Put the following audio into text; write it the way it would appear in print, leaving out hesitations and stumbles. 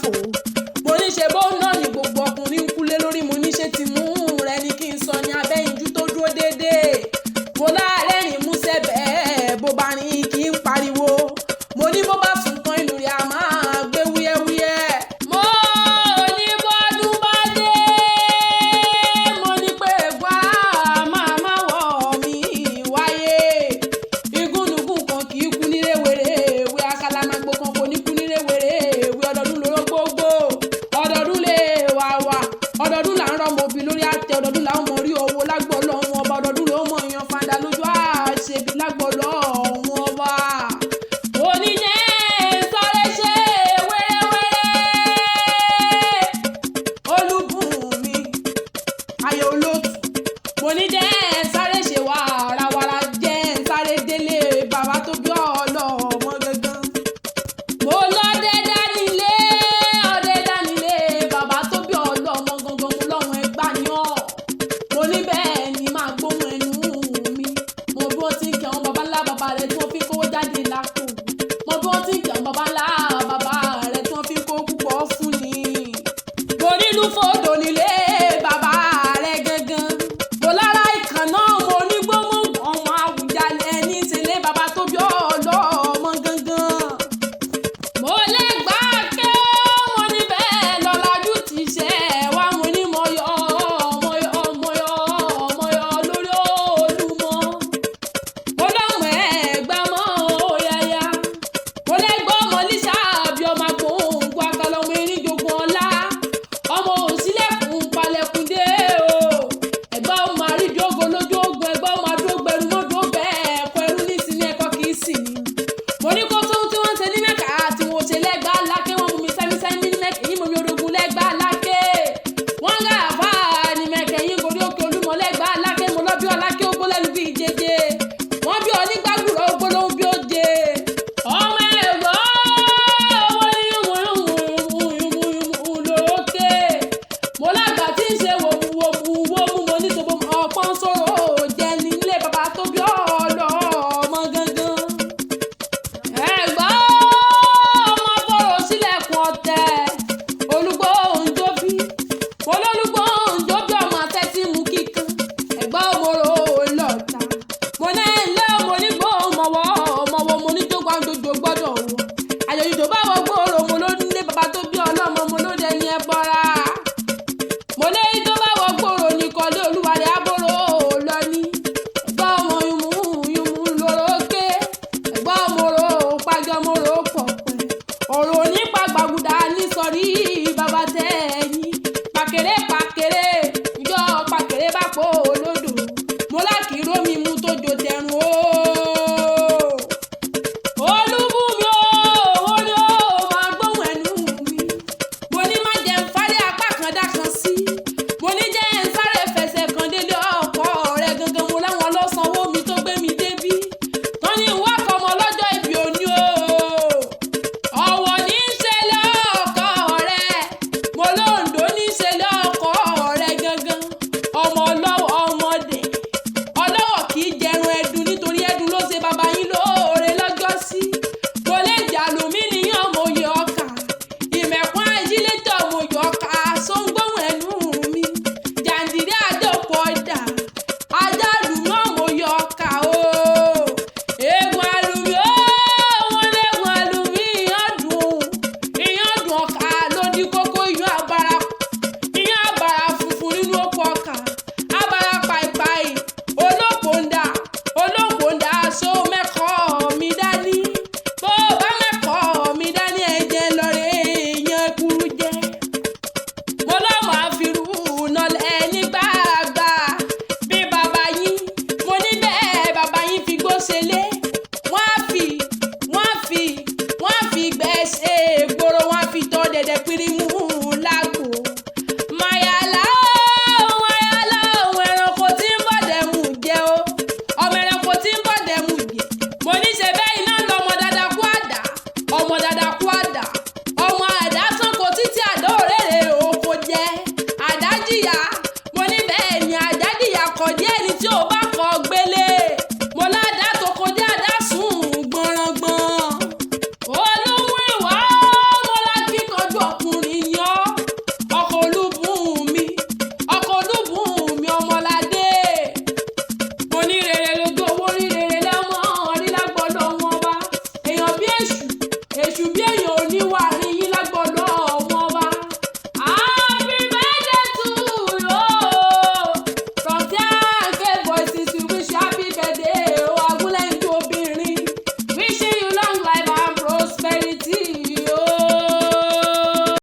fò mo ní ṣe bó náà ní gbogbo ọkùnrin ń kúlé lórí mo ní ṣe ti mú rẹ ní kí n sọ ní abẹ́yinjú tó dúró déédéé mo láàrẹ́rìn músẹ́ bẹ́ẹ̀ bó bá rìn kí n pariwo mo ní bó bá sùn tán inú rẹ̀ á máa gbé wúyẹ́wúyẹ́ mo ní bọ́dún bá dé mo ní pé gbá máa wọ̀ mí wáyé igúnnugún kan kì í kú nílé wèrè ewé akalamagbo kan kò ní kú nílé wèrè ewé ọdọọdún lóró gbogbo èṣù bí èèyàn oníwà